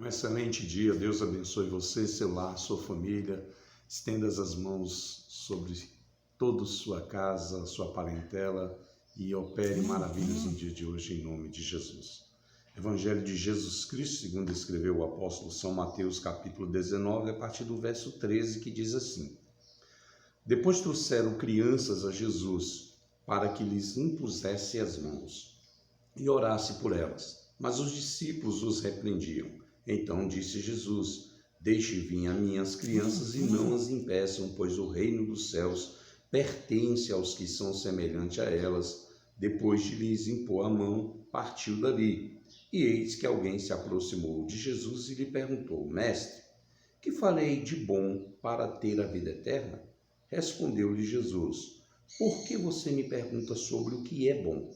Um excelente dia, Deus abençoe você, seu lar, sua família. Estenda as mãos sobre toda a sua casa, sua parentela e opere maravilhas no dia de hoje, em nome de Jesus. Evangelho de Jesus Cristo, segundo escreveu o apóstolo São Mateus, capítulo 19, a partir do verso 13, que diz assim: Depois trouxeram crianças a Jesus, para que lhes impusesse as mãos e orasse por elas. Mas os discípulos os repreendiam. Então disse Jesus: Deixe vir a mim as crianças e não as impeçam, pois o reino dos céus pertence aos que são semelhantes a elas. Depois de lhes impor a mão, partiu dali. E eis que alguém se aproximou de Jesus e lhe perguntou: Mestre, que farei de bom para ter a vida eterna? Respondeu-lhe Jesus: Por que você me pergunta sobre o que é bom?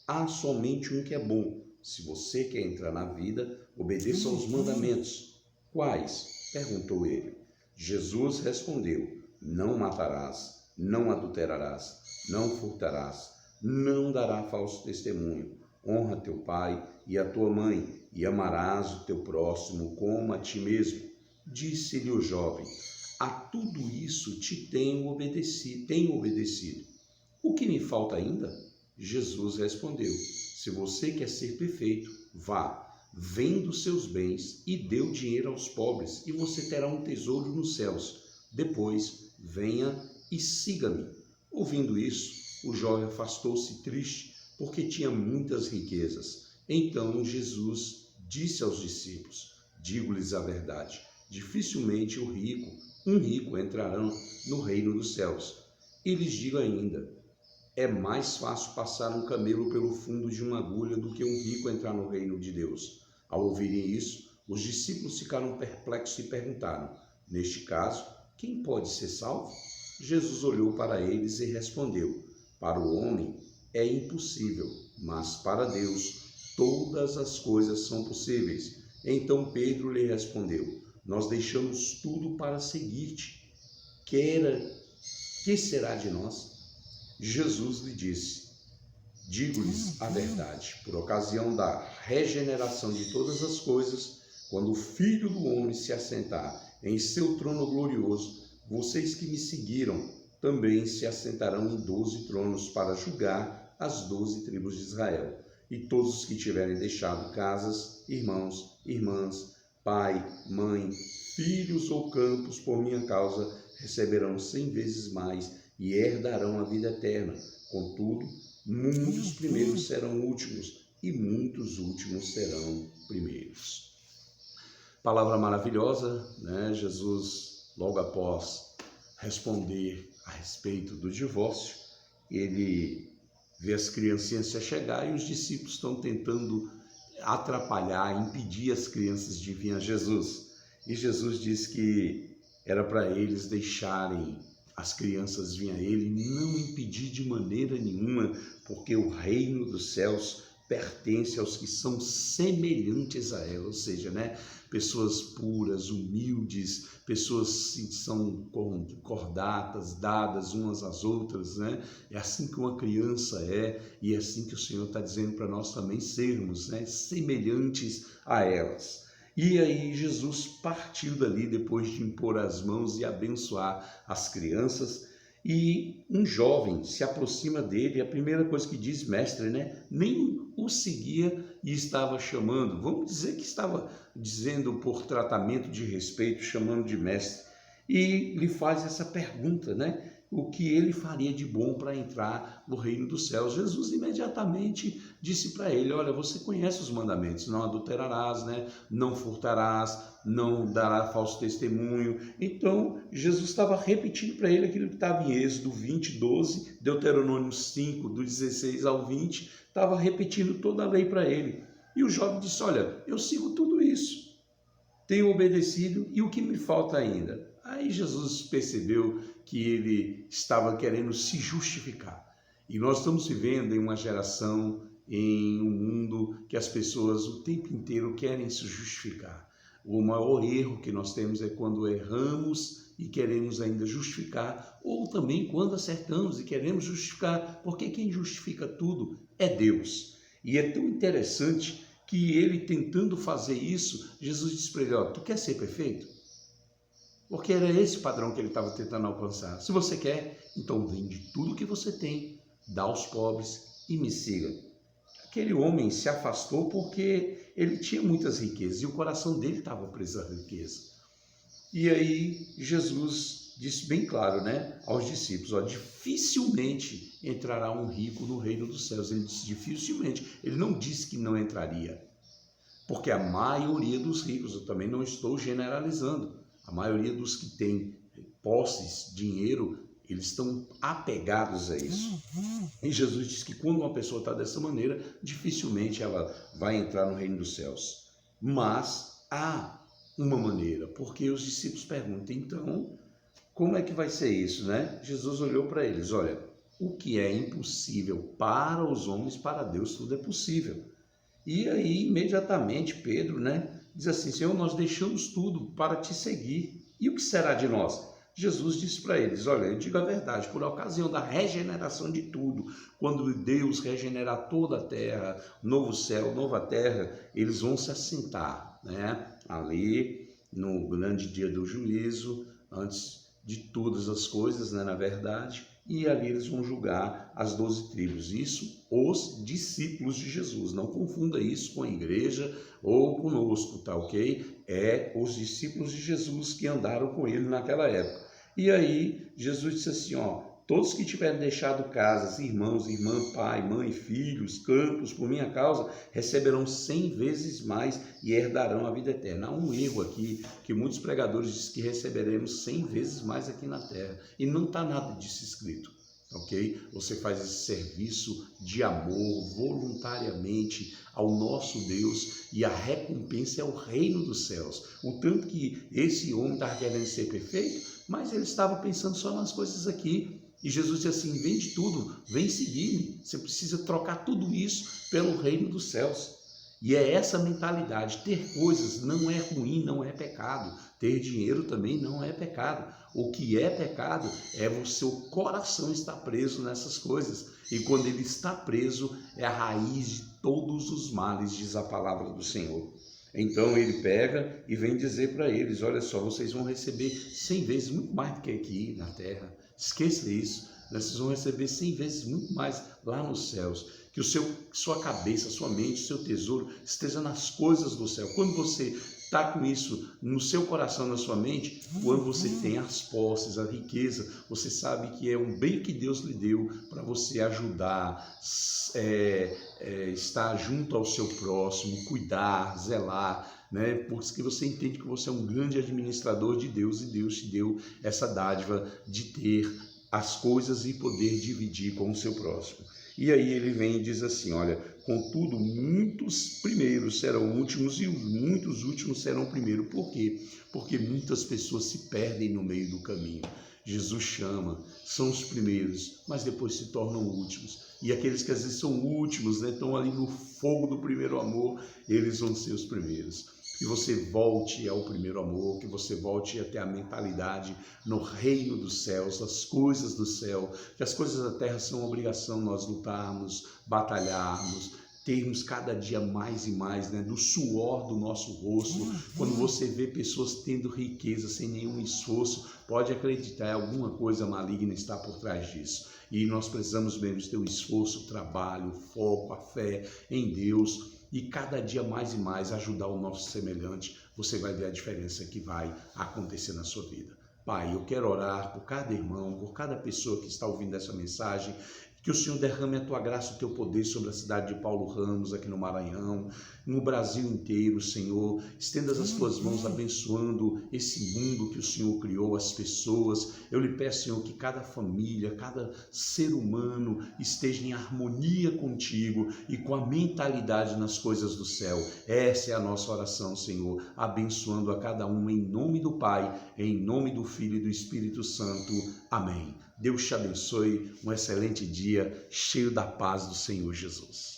Há somente um que é bom. Se você quer entrar na vida, obedeça aos mandamentos. Quais? Perguntou ele. Jesus respondeu: Não matarás, não adulterarás, não furtarás, não darás falso testemunho. Honra teu pai e a tua mãe, e amarás o teu próximo como a ti mesmo. Disse-lhe o jovem: A tudo isso te tenho obedecido. O que me falta ainda? Jesus respondeu: Se você quer ser perfeito, vá, venda os seus bens e dê o dinheiro aos pobres, e você terá um tesouro nos céus. Depois, venha e siga-me. Ouvindo isso, o jovem afastou-se triste, porque tinha muitas riquezas. Então Jesus disse aos discípulos: Digo-lhes a verdade, dificilmente um rico entrará no reino dos céus. E lhes digo ainda: é mais fácil passar um camelo pelo fundo de uma agulha do que um rico entrar no reino de Deus. Ao ouvirem isso, os discípulos ficaram perplexos e perguntaram: Neste caso, quem pode ser salvo? Jesus olhou para eles e respondeu: Para o homem é impossível, mas para Deus todas as coisas são possíveis. Então Pedro lhe respondeu: Nós deixamos tudo para seguir-te. Que será de nós? Jesus lhe disse: Digo-lhes a verdade, por ocasião da regeneração de todas as coisas, quando o Filho do Homem se assentar em seu trono glorioso, vocês que me seguiram também se assentarão em 12 tronos para julgar as 12 tribos de Israel. E todos os que tiverem deixado casas, irmãos, irmãs, pai, mãe, filhos ou campos por minha causa, receberão 100 vezes mais e herdarão a vida eterna. Contudo, muitos primeiros serão últimos e muitos últimos serão primeiros. Palavra maravilhosa, né? Jesus, logo após responder a respeito do divórcio, ele vê as criancinhas se chegar e os discípulos estão tentando atrapalhar, impedir as crianças de vir a Jesus. E Jesus diz que era para eles deixarem as crianças vinham a ele, não impedir de maneira nenhuma, porque o reino dos céus pertence aos que são semelhantes a ela, ou seja, pessoas puras, humildes, pessoas que são cordatas, dadas umas às outras, É assim que uma criança é, e é assim que o Senhor está dizendo para nós também sermos, semelhantes a elas. E aí Jesus partiu dali depois de impor as mãos e abençoar as crianças, e um jovem se aproxima dele, e a primeira coisa que diz: Mestre, nem o seguia e estava chamando, vamos dizer que estava dizendo por tratamento de respeito, chamando de mestre, e lhe faz essa pergunta, o que ele faria de bom para entrar no reino dos céus. Jesus imediatamente disse para ele: olha, você conhece os mandamentos, não adulterarás, não furtarás, não dará falso testemunho. Então Jesus estava repetindo para ele aquilo que estava em Êxodo 20, 12, Deuteronômio 5, do 16 ao 20, estava repetindo toda a lei para ele. E o jovem disse: olha, eu sigo tudo isso, tenho obedecido, e o que me falta ainda? Aí Jesus percebeu que ele estava querendo se justificar. E nós estamos vivendo em uma geração, em um mundo que as pessoas o tempo inteiro querem se justificar. O maior erro que nós temos é quando erramos e queremos ainda justificar, ou também quando acertamos e queremos justificar, porque quem justifica tudo é Deus. E é tão interessante que ele tentando fazer isso, Jesus disse para ele, ó, tu quer ser perfeito? Porque era esse padrão que ele estava tentando alcançar. Se você quer, então vende tudo que você tem, dá aos pobres e me siga. Aquele homem se afastou porque ele tinha muitas riquezas e o coração dele estava preso à riqueza. E aí Jesus disse bem claro, né, aos discípulos, ó, dificilmente entrará um rico no reino dos céus. Ele disse dificilmente, ele não disse que não entraria, porque a maioria dos ricos, eu também não estou generalizando, a maioria dos que têm posses, dinheiro, eles estão apegados a isso. E Jesus diz que quando uma pessoa está dessa maneira, dificilmente ela vai entrar no reino dos céus. Mas há uma maneira, porque os discípulos perguntam, então, como é que vai ser isso, né? Jesus olhou para eles, olha, o que é impossível para os homens, para Deus tudo é possível. E aí, imediatamente, Pedro, né, diz assim, Senhor, nós deixamos tudo para te seguir. E o que será de nós? Jesus disse para eles, olha, eu digo a verdade, por ocasião da regeneração de tudo, quando Deus regenerar toda a terra, novo céu, nova terra, eles vão se assentar, né, ali no grande dia do juízo, antes de todas as coisas, né, na verdade, e ali eles vão julgar as 12 tribos, isso os discípulos de Jesus, não confunda isso com a igreja ou conosco, tá ok? É os discípulos de Jesus que andaram com ele naquela época. E aí Jesus disse assim, ó, todos que tiverem deixado casas, irmãos, irmã, pai, mãe, filhos, campos, por minha causa, receberão 100 vezes mais e herdarão a vida eterna. Há um erro aqui, que muitos pregadores dizem que receberemos 100 vezes mais aqui na terra. E não está nada disso escrito, ok? Você faz esse serviço de amor, voluntariamente, ao nosso Deus, e a recompensa é o reino dos céus. O tanto que esse homem estava querendo ser perfeito, mas ele estava pensando só nas coisas aqui. E Jesus disse assim, vende tudo, vem seguir-me. Você precisa trocar tudo isso pelo reino dos céus. E é essa mentalidade, ter coisas não é ruim, não é pecado. Ter dinheiro também não é pecado. O que é pecado é o seu coração estar preso nessas coisas. E quando ele está preso, é a raiz de todos os males, diz a palavra do Senhor. Então ele pega e vem dizer para eles, olha só, vocês vão receber 100 vezes muito mais do que aqui na terra. Esqueça isso, né? Vocês vão receber 100 vezes muito mais lá nos céus. Que sua cabeça, sua mente, seu tesouro esteja nas coisas do céu. Quando você está com isso no seu coração, na sua mente, quando você tem as posses, a riqueza, você sabe que é um bem que Deus lhe deu para você ajudar, estar junto ao seu próximo, cuidar, zelar, né? Porque você entende que você é um grande administrador de Deus e Deus te deu essa dádiva de ter as coisas e poder dividir com o seu próximo. E aí ele vem e diz assim, olha, contudo, muitos primeiros serão últimos e muitos últimos serão primeiros. Por quê? Porque muitas pessoas se perdem no meio do caminho. Jesus chama, são os primeiros, mas depois se tornam últimos. E aqueles que às vezes são últimos, né, estão ali no fogo do primeiro amor, eles vão ser os primeiros. Que você volte ao primeiro amor, que você volte até a mentalidade no reino dos céus, as coisas do céu, que as coisas da terra são obrigação nós lutarmos, batalharmos, termos cada dia mais e mais, né, do suor do nosso rosto. Quando você vê pessoas tendo riqueza sem nenhum esforço, pode acreditar, alguma coisa maligna está por trás disso. E nós precisamos mesmo ter o esforço, o trabalho, o foco, a fé em Deus, e cada dia mais e mais ajudar o nosso semelhante. Você vai ver a diferença que vai acontecer na sua vida. Pai, eu quero orar por cada irmão, por cada pessoa que está ouvindo essa mensagem, que o Senhor derrame a tua graça e o teu poder sobre a cidade de Paulo Ramos, aqui no Maranhão, no Brasil inteiro, Senhor. Estendas as tuas mãos abençoando esse mundo que o Senhor criou, as pessoas. Eu lhe peço, Senhor, que cada família, cada ser humano esteja em harmonia contigo e com a mentalidade nas coisas do céu. Essa é a nossa oração, Senhor, abençoando a cada um em nome do Pai, em nome do Filho e do Espírito Santo. Amém. Deus te abençoe, um excelente dia, cheio da paz do Senhor Jesus.